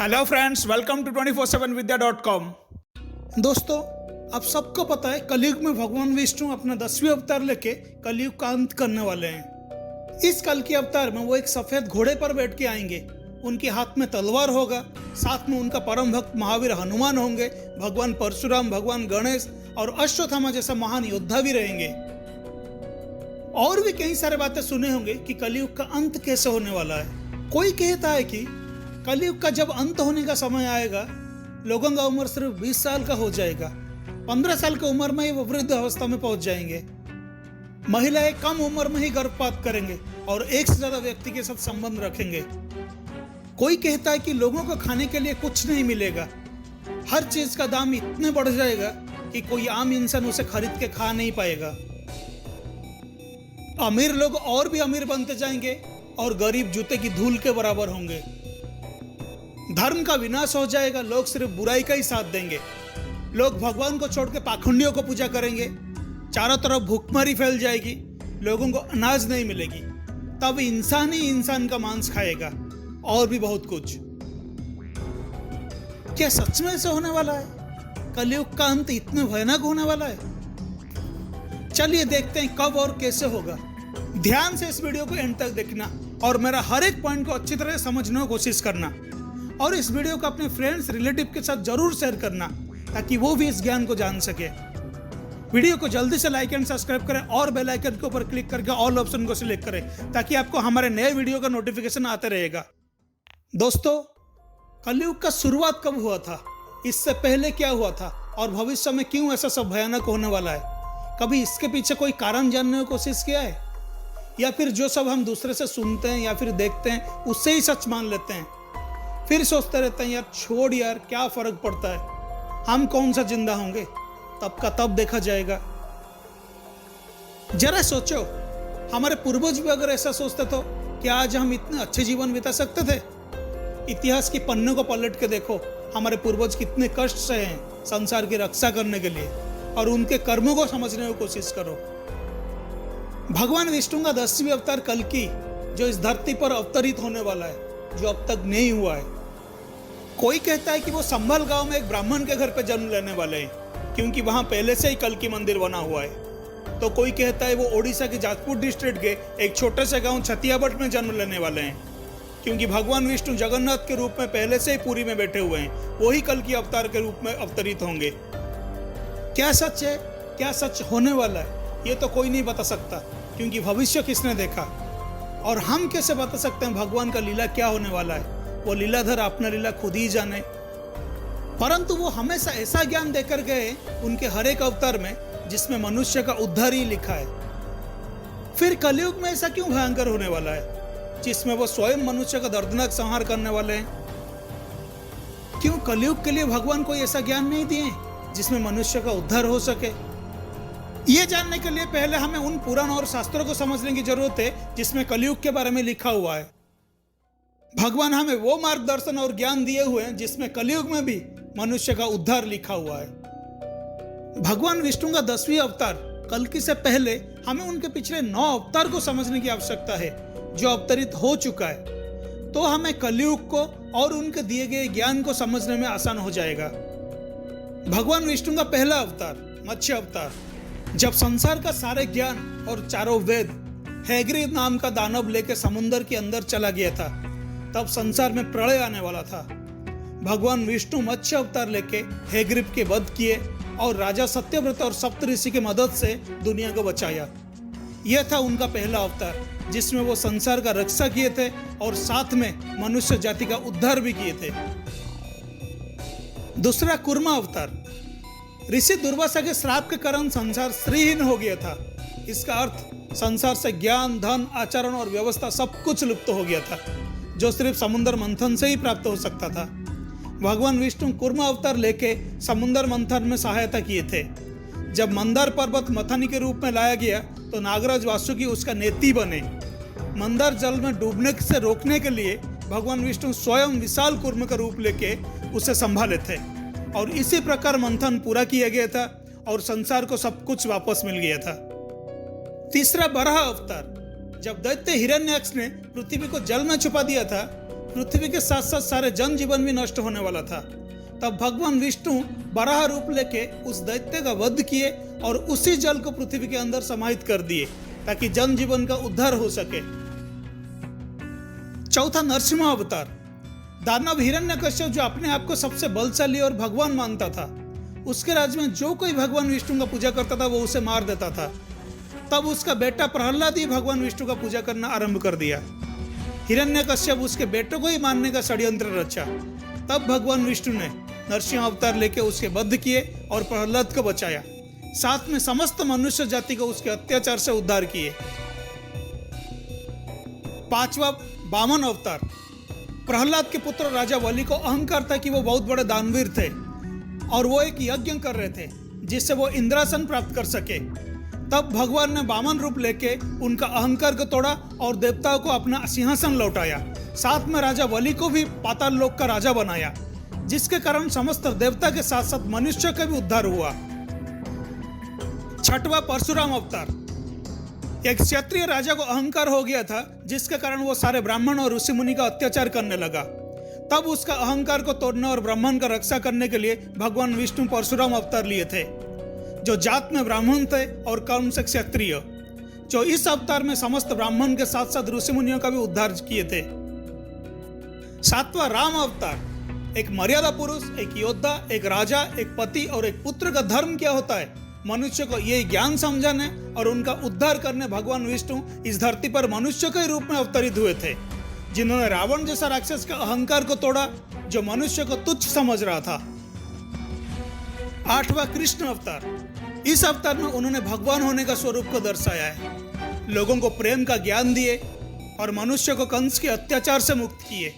Hello friends, welcome to 24/7vidya.com। दोस्तों, आप सबको पता है कलयुग में भगवान विष्णु अपना 10वें अवतार लेके कलयुग का अंत करने वाले हैं। इस कल के अवतार में वो एक सफेद घोड़े पर बैठ के आएंगे। उनके हाथ में तलवार होगा, साथ में उनका परम भक्त महावीर हनुमान होंगे, भगवान परशुराम, भगवान गणेश और अश्वत्थामा जैसा महान योद्धा भी रहेंगे। और भी कई सारे बातें सुने होंगे कि कलयुग का अंत कैसे होने वाला है। कोई कहता है कि कलयुग का जब अंत होने का समय आएगा, लोगों का उम्र सिर्फ 20 साल का हो जाएगा। 15 साल की उम्र में ही वो वृद्ध अवस्था में पहुंच जाएंगे। महिलाएं कम उम्र में ही गर्भपात करेंगे और एक से ज्यादा व्यक्ति के साथ संबंध रखेंगे। कोई कहता है कि लोगों को खाने के लिए कुछ नहीं मिलेगा। हर चीज का दाम इतने बढ़ जाएगा कि कोई आम इंसान उसे खरीद के खा नहीं पाएगा। अमीर लोग और भी अमीर बनते जाएंगे और गरीब जूते की धूल के बराबर होंगे। धर्म का विनाश हो जाएगा, लोग सिर्फ बुराई का ही साथ देंगे। लोग भगवान को छोड़ के पाखंडियों को पूजा करेंगे। चारों तरफ भूखमरी फैल जाएगी, लोगों को अनाज नहीं मिलेगी। तब इंसान ही इंसान का मांस खाएगा और भी बहुत कुछ। क्या सच में ऐसा होने वाला है? कलयुग का अंत इतने भयानक होने वाला है? चलिए देखते हैं कब और कैसे होगा। ध्यान से इस वीडियो को एंड तक देखना और मेरा हर एक पॉइंट को अच्छी तरह समझने की कोशिश करना। और इस वीडियो को अपने फ्रेंड्स, रिलेटिव के साथ जरूर शेयर करना ताकि वो भी इस ज्ञान को जान सके। वीडियो को जल्दी से लाइक एंड सब्सक्राइब करें और बेल आइकन के ऊपर क्लिक करके ऑल ऑप्शन को सिलेक्ट करें ताकि आपको हमारे नए वीडियो का नोटिफिकेशन आते रहेगा। दोस्तों, कलयुग का शुरुआत कब हुआ था, इससे पहले क्या हुआ था और भविष्य में क्यों ऐसा सब भयानक होने वाला है? कभी इसके पीछे कोई कारण जानने की कोशिश किया है? या फिर जो सब हम दूसरे से सुनते हैं या फिर देखते हैं उससे ही सच मान लेते हैं? फिर सोचते रहते हैं यार छोड़ यार, क्या फर्क पड़ता है, हम कौन सा जिंदा होंगे, तब का तब देखा जाएगा। जरा सोचो, हमारे पूर्वज भी अगर ऐसा सोचते तो क्या आज हम इतने अच्छे जीवन बिता सकते थे? इतिहास की पन्ने को पलट के देखो, हमारे पूर्वज कितने कष्ट सहे हैं संसार की रक्षा करने के लिए, और उनके कर्मों को समझने की कोशिश करो। भगवान विष्णु का 10वें अवतार कल्कि, जो इस धरती पर अवतरित होने वाला है, जो अब तक नहीं हुआ है। कोई कहता है कि वो संभल गांव में एक ब्राह्मण के घर पे जन्म लेने वाले हैं क्योंकि वहां पहले से ही कल्कि मंदिर बना हुआ है। तो कोई कहता है वो ओडिशा के जाजपुर डिस्ट्रिक्ट के एक छोटे से गांव छतियाबट में जन्म लेने वाले हैं क्योंकि भगवान विष्णु जगन्नाथ के रूप में पहले से ही पुरी में बैठे हुए हैं, वही कल्कि अवतार के रूप में अवतरित होंगे। क्या सच है, क्या सच होने वाला है, ये तो कोई नहीं बता सकता क्योंकि भविष्य किसने देखा। और हम कैसे बता सकते हैं भगवान का लीला क्या होने वाला है? वो लीलाधर अपना लीला खुद ही जाने। परंतु वो हमेशा ऐसा ज्ञान देकर गए उनके हर एक अवतार में जिसमें मनुष्य का उद्धार ही लिखा है। फिर कलयुग में ऐसा क्यों भयंकर होने वाला है जिसमें वो स्वयं मनुष्य का दर्दनाक संहार करने वाले हैं? क्यों कलयुग के लिए भगवान कोई ऐसा ज्ञान नहीं दिए जिसमें मनुष्य का उद्धार हो सके? ये जानने के लिए पहले हमें उन पुराण और शास्त्रों को समझने की जरूरत है जिसमें कलयुग के बारे में लिखा हुआ है। भगवान हमें वो मार्गदर्शन और ज्ञान दिए हुए हैं जिसमें कलयुग में भी मनुष्य का उद्धार लिखा हुआ है। भगवान विष्णु का 10वें अवतार कल्कि से पहले हमें उनके पिछले 9 अवतार को समझने की आवश्यकता है जो अवतरित हो चुका है। तो हमें कलयुग को और उनके दिए गए ज्ञान को समझने में आसान हो जाएगा। भगवान विष्णु का पहला अवतार मत्स्य अवतार, जब संसार का सारे ज्ञान और चारों वेद हैग्रीव नाम का दानव लेके समुद्र के अंदर चला गया था, तब संसार में प्रलय आने वाला था। भगवान विष्णु मत्स्य अवतार लेके हैग्रीव के वध किए और राजा सत्यव्रत और सप्तऋषि की मदद से दुनिया को बचाया। यह था उनका पहला अवतार जिसमें वो संसार का रक्षा किए थे और साथ में मनुष्य जाति का उद्धार भी किए थे। दूसरा कूर्मा अवतार, ऋषि दुर्वासा के श्राप के कारण संसार श्रीहीन हो गया था। इसका अर्थ संसार से ज्ञान, धन, आचरण और व्यवस्था सब कुछ लुप्त हो गया था जो सिर्फ समुद्र मंथन से ही प्राप्त हो सकता था। भगवान विष्णु कूर्मा अवतार लेके समुद्र मंथन में सहायता किए थे। जब मंदार पर्वत मथनी के रूप में लाया गया तो नागराज वासुकी उसका नेती बने। मंदार जल में डूबने से रोकने के लिए भगवान विष्णु स्वयं विशाल कूर्म का रूप लेके उसे संभाले थे और इसी प्रकार मंथन पूरा किया गया था और संसार को सब कुछ वापस मिल गया था। तीसरा बराह अवतार, जब दैत्य हिरण्याक्ष ने पृथ्वी को जल में छुपा दिया था, पृथ्वी के साथ साथ सारे जनजीवन भी नष्ट होने वाला था, तब भगवान विष्णु बराह रूप लेके उस दैत्य का वध किए और उसी जल को पृथ्वी के अंदर समाहित कर दिए ताकि जनजीवन का उद्धार हो सके। चौथा, नरसिंह अवतार। दानव हिरण्यकश्यप जो अपने आप को सबसे बलशाली और भगवान मानता था, उसके राज्य में जो कोई भगवान विष्णु का पूजा करता था वो उसे मार देता था। तब उसका बेटा प्रहलाद ही भगवान विष्णु का पूजा करना आरंभ कर दिया। हिरण्यकश्यप उसके बेटे को ही मारने का षड्यंत्र रचा। तब भगवान विष्णु ने नरसिंह अवतार लेके उसके वध किए और प्रहलाद को बचाया, साथ में समस्त मनुष्य जाति को उसके अत्याचार से उद्धार किए। पांचवा, वामन अवतार। प्रहलाद के पुत्र राजा बलि को अहंकार था कि वो बहुत बड़े दानवीर थे और वो एक यज्ञ कर रहे थे जिससे वो इंद्रासन प्राप्त कर सके। तब भगवान ने वामन रूप लेके उनका अहंकार को तोड़ा और देवताओं को अपना सिंहासन लौटाया। साथ में राजा बलि को भी पाताल लोक का राजा बनाया, जिसके कारण समस्त देवता के साथ साथ मनुष्य का भी उद्धार हुआ। छठवां, परशुराम अवतार। एक क्षत्रिय राजा को अहंकार हो गया था, जिसके कारण वो सारे ब्राह्मण और ऋषि मुनि का अत्याचार करने लगा। तब उसका अहंकार को तोड़ने और ब्राह्मण का रक्षा करने के लिए भगवान विष्णु परशुराम अवतार लिए थे, जो जात में ब्राह्मण थे और कर्म से क्षत्रिय, जो इस अवतार में समस्त ब्राह्मण के साथ साथ ऋषि मुनियों का भी उद्धार किए थे। सातवां, राम अवतार। एक मर्यादा पुरुष, एक योद्धा, एक राजा, एक पति और एक पुत्र का धर्म क्या होता है, मनुष्य को यही ज्ञान समझाने और उनका उद्धार करने भगवान विष्णु इस धरती पर मनुष्य के रूप में अवतरित हुए थे, जिन्होंने रावण जैसा राक्षस का अहंकार को तोड़ा जो मनुष्य को तुच्छ समझ रहा था। आठवां, कृष्ण अवतार। इस अवतार में उन्होंने भगवान होने का स्वरूप को दर्शाया है, लोगों को प्रेम का ज्ञान दिए और मनुष्य को कंस के अत्याचार से मुक्त किए,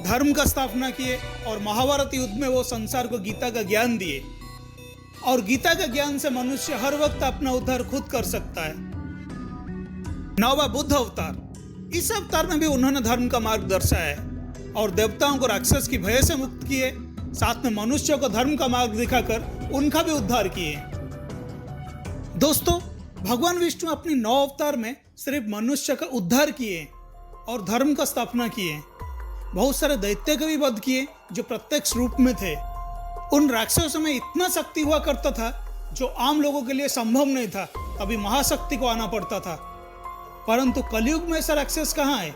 धर्म का स्थापना किए और महाभारत युद्ध में वो संसार को गीता का ज्ञान दिए और गीता के ज्ञान से मनुष्य हर वक्त अपना उद्धार खुद कर सकता है। नौवां, बुद्ध अवतार। इस अवतार में भी उन्होंने धर्म का मार्ग दर्शाया है और देवताओं को राक्षस की भय से मुक्त किए, साथ में मनुष्य को धर्म का मार्ग दिखाकर उनका भी उद्धार किए। दोस्तों, भगवान विष्णु अपनी 9 अवतार में सिर्फ मनुष्य का उद्धार किए और धर्म का स्थापना किए। बहुत सारे दैत्य के भी वध किए जो प्रत्यक्ष रूप में थे। उन राक्षसों में इतना शक्ति हुआ करता था जो आम लोगों के लिए संभव नहीं था, अभी महाशक्ति को आना पड़ता था। परंतु कलयुग में ऐसा राक्षस कहाँ है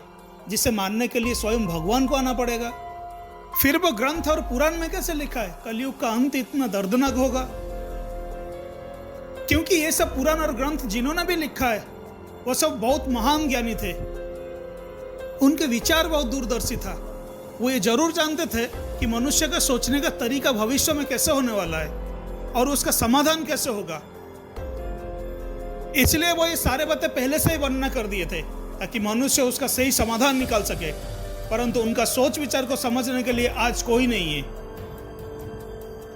जिसे मानने के लिए स्वयं भगवान को आना पड़ेगा। फिर वो ग्रंथ और पुराण में कैसे लिखा है कलयुग का अंत इतना दर्दनाक होगा? क्योंकि ये सब पुराण और ग्रंथ जिन्होंने भी लिखा है वो सब बहुत महान ज्ञानी थे, उनके विचार बहुत दूरदर्शी था। वो ये जरूर जानते थे कि मनुष्य का सोचने का तरीका भविष्य में कैसे होने वाला है और उसका समाधान कैसे होगा। इसलिए वो ये सारे बातें पहले से ही वर्णना कर दिए थे ताकि मनुष्य उसका सही समाधान निकाल सके। परंतु उनका सोच विचार को समझने के लिए आज कोई नहीं है।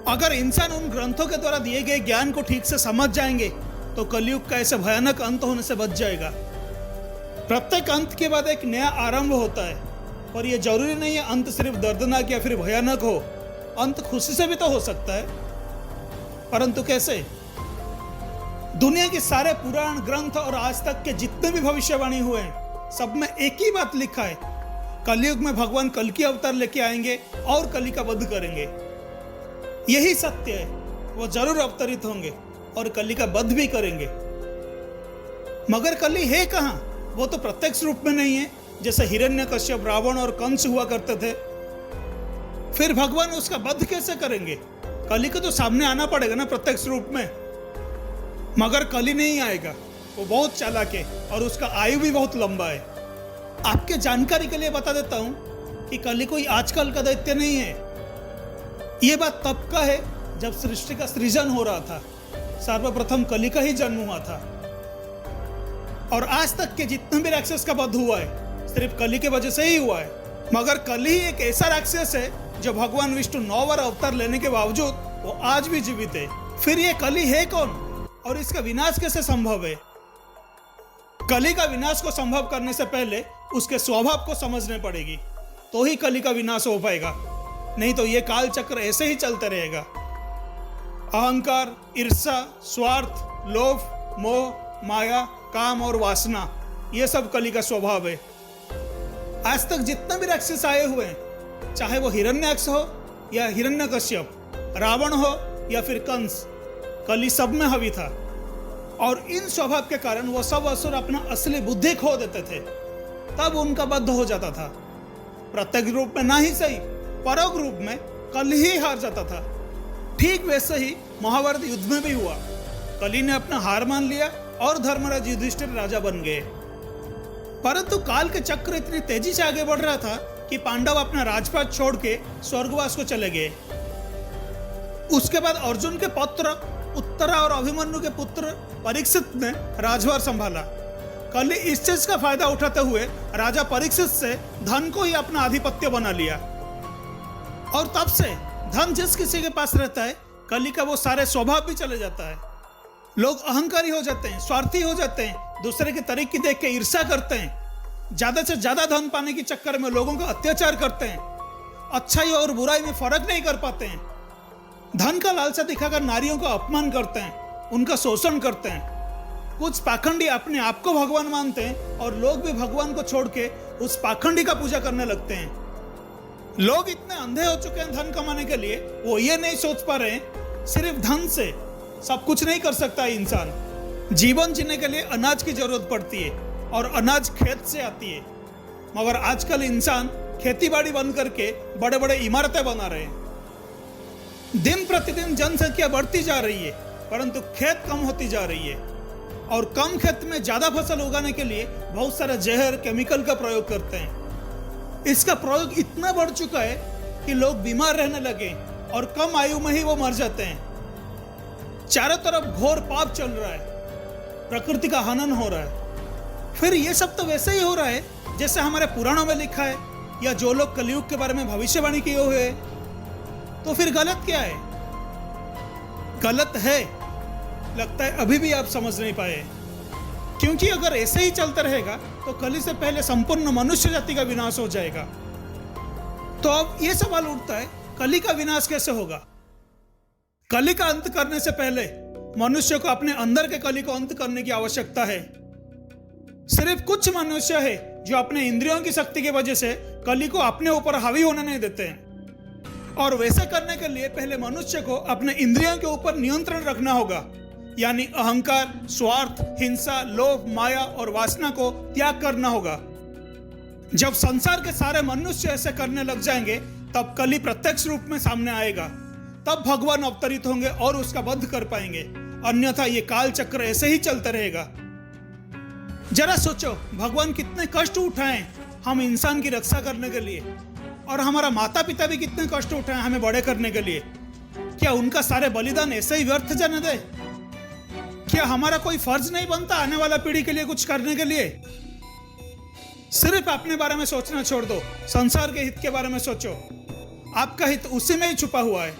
अगर इंसान उन ग्रंथों के द्वारा दिए गए ज्ञान को ठीक से समझ जाएंगे तो कलयुग का ऐसे भयानक अंत होने से बच जाएगा। प्रत्येक अंत के बाद एक नया आरंभ होता है, और यह जरूरी नहीं है अंत सिर्फ दर्दनाक या फिर भयानक हो। अंत खुशी से भी तो हो सकता है, परंतु कैसे? दुनिया के सारे पुराण ग्रंथ और आज तक के जितने भी भविष्यवाणी हुए हैं सब में एक ही बात लिखा है, कलयुग में भगवान कल की अवतार लेके आएंगे और कली का वध करेंगे। यही सत्य है, वो जरूर अवतरित होंगे और कली का वध भी करेंगे। मगर कली है कहाँ? वो तो प्रत्यक्ष रूप में नहीं है जैसे हिरण्यकश्यप, रावण और कंस हुआ करते थे। फिर भगवान उसका वध कैसे करेंगे? कली को तो सामने आना पड़ेगा ना प्रत्यक्ष रूप में। मगर कली नहीं आएगा, वो बहुत चालाक है और उसका आयु भी बहुत लंबा है। आपके जानकारी के लिए बता देता हूं कि कली कोई आजकल का दैत्य नहीं है। ये बात तब का है जब सृष्टि का सृजन हो रहा था, सर्वप्रथम कली का ही जन्म हुआ था। और आज तक के जितने भी राक्षस का वध हुआ है सिर्फ कली के वजह से ही हुआ है। मगर कली ही एक ऐसा राक्षस है जो भगवान विष्णु 9 बार अवतार लेने के बावजूद वो आज भी जीवित है। फिर ये कली है कौन और इसका विनाश कैसे संभव है? कली का विनाश को संभव करने से पहले उसके स्वभाव को समझने पड़ेगी, तो ही कली का विनाश हो पाएगा। नहीं तो ये काल चक्र ऐसे ही चलते रहेगा। अहंकार, ईर्ष्या, स्वार्थ, लोभ, मोह, माया, काम और वासना, ये सब कली का स्वभाव है। आज तक जितने भी राक्षस आए हुए हैं, चाहे वो हिरण्याक्ष हो या हिरण्यकश्यप, रावण हो या फिर कंस, कली सब में हावी था। और इन स्वभाव के कारण वो सब असुर अपना असली बुद्धि खो देते थे, तब उनका वध हो जाता था। प्रत्यक्ष रूप में ना ही सही, परोक्ष रूप में कली ही हार जाता था। ठीक वैसे ही महाभारत युद्ध में भी हुआ। कली ने अपना हार मान लिया और धर्मराज युधिष्ठिर राजा बन गए। परंतु काल के चक्र इतनी तेजी से आगे बढ़ रहा था कि पांडव अपना राजपाट छोड़ के स्वर्गवास को चले गए। उसके बाद अर्जुन के पुत्र उत्तरा और अभिमन्यु के पुत्र परीक्षित ने राजभार संभाला। कली इस चीज का फायदा उठाते हुए राजा परीक्षित से धन को ही अपना आधिपत्य बना लिया। और तब से धन जिस किसी के पास रहता है, कली का वो सारे स्वभाव भी चले जाता है। लोग अहंकारी हो जाते हैं, स्वार्थी हो जाते हैं, दूसरे के तरीके देख के ईर्ष्या करते हैं, ज्यादा से ज्यादा धन पाने के चक्कर में लोगों का अत्याचार करते हैं, अच्छाई और बुराई में फर्क नहीं कर पाते हैं, धन का लालसा दिखाकर नारियों का अपमान करते हैं, उनका शोषण करते हैं। कुछ पाखंडी अपने आप को भगवान मानते हैं और लोग भी भगवान को छोड़ के उस पाखंडी का पूजा करने लगते हैं। लोग इतने अंधे हो चुके हैं धन कमाने के लिए, वो ये नहीं सोच पा रहे हैं सिर्फ धन से सब कुछ नहीं कर सकता इंसान। जीवन जीने के लिए अनाज की जरूरत पड़ती है और अनाज खेत से आती है। मगर आजकल इंसान खेतीबाड़ी बंद करके बड़े बड़े इमारतें बना रहे हैं। दिन प्रतिदिन जनसंख्या बढ़ती जा रही है, परंतु खेत कम होती जा रही है। और कम खेत में ज्यादा फसल उगाने के लिए बहुत सारे जहर, केमिकल का प्रयोग करते हैं। इसका प्रयोग इतना बढ़ चुका है कि लोग बीमार रहने लगे और कम आयु में ही वो मर जाते हैं। चारों तरफ घोर पाप चल रहा है, प्रकृति का हनन हो रहा है। फिर ये सब तो वैसे ही हो रहा है जैसे हमारे पुराणों में लिखा है या जो लोग कलयुग के बारे में भविष्यवाणी किए हुए हैं। तो फिर गलत क्या है? गलत है, लगता है अभी भी आप समझ नहीं पाए। क्योंकि अगर ऐसे ही चलता रहेगा तो कली से पहले संपूर्ण मनुष्य जाति का विनाश हो जाएगा। तो अब ये सवाल उठता है, कली का विनाश कैसे होगा? कली का अंत करने से पहले मनुष्य को अपने अंदर के कली को अंत करने की आवश्यकता है। सिर्फ कुछ मनुष्य है जो अपने इंद्रियों की शक्ति की वजह से कली को अपने ऊपर हावी होने नहीं देते हैं। और वैसे करने के लिए पहले मनुष्य को अपने इंद्रियों के ऊपर नियंत्रण रखना होगा, यानी अहंकार, स्वार्थ, हिंसा, लोभ, माया और वासना को त्याग करना होगा। जब संसार के सारे मनुष्य ऐसे करने लग जाएंगे तब कली प्रत्यक्ष रूप में सामने आएगा। तब भगवान अवतरित होंगे और उसका वध कर पाएंगे। अन्यथा ये काल चक्र ऐसे ही चलता रहेगा। जरा सोचो, भगवान कितने कष्ट उठाए हम इंसान की रक्षा करने के लिए, और हमारा माता पिता भी कितने कष्ट उठाए हमें बड़े करने के लिए। क्या उनका सारे बलिदान ऐसे ही व्यर्थ जाने दे? क्या हमारा कोई फर्ज नहीं बनता आने वाला पीढ़ी के लिए कुछ करने के लिए? सिर्फ अपने बारे में सोचना छोड़ दो, संसार के हित के बारे में सोचो। आपका हित उसी में ही छुपा हुआ है।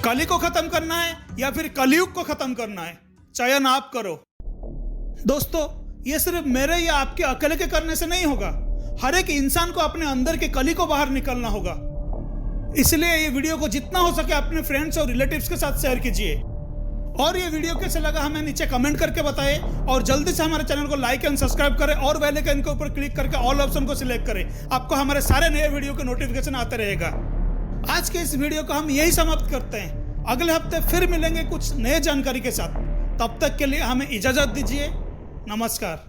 कली को खत्म करना है या फिर कलयुग को खत्म करना है, चयन आप करो। दोस्तों, ये सिर्फ मेरे या आपके अकेले के करने से नहीं होगा। हर एक इंसान को अपने अंदर के कली को बाहर निकलना होगा। इसलिए ये वीडियो को जितना हो सके अपने फ्रेंड्स और रिलेटिव्स के साथ शेयर कीजिए। और ये वीडियो कैसे लगा हमें नीचे कमेंट करके बताएं, और जल्दी से हमारे चैनल को लाइक एंड सब्सक्राइब करें और बेल आइकन के ऊपर क्लिक करके ऑल ऑप्शन को सिलेक्ट करें। आपको हमारे सारे नए वीडियो के नोटिफिकेशन आते रहेगा। आज के इस वीडियो को हम यही समाप्त करते हैं। अगले हफ्ते फिर मिलेंगे कुछ नए जानकारी के साथ। तब तक के लिए हमें इजाजत दीजिए। नमस्कार।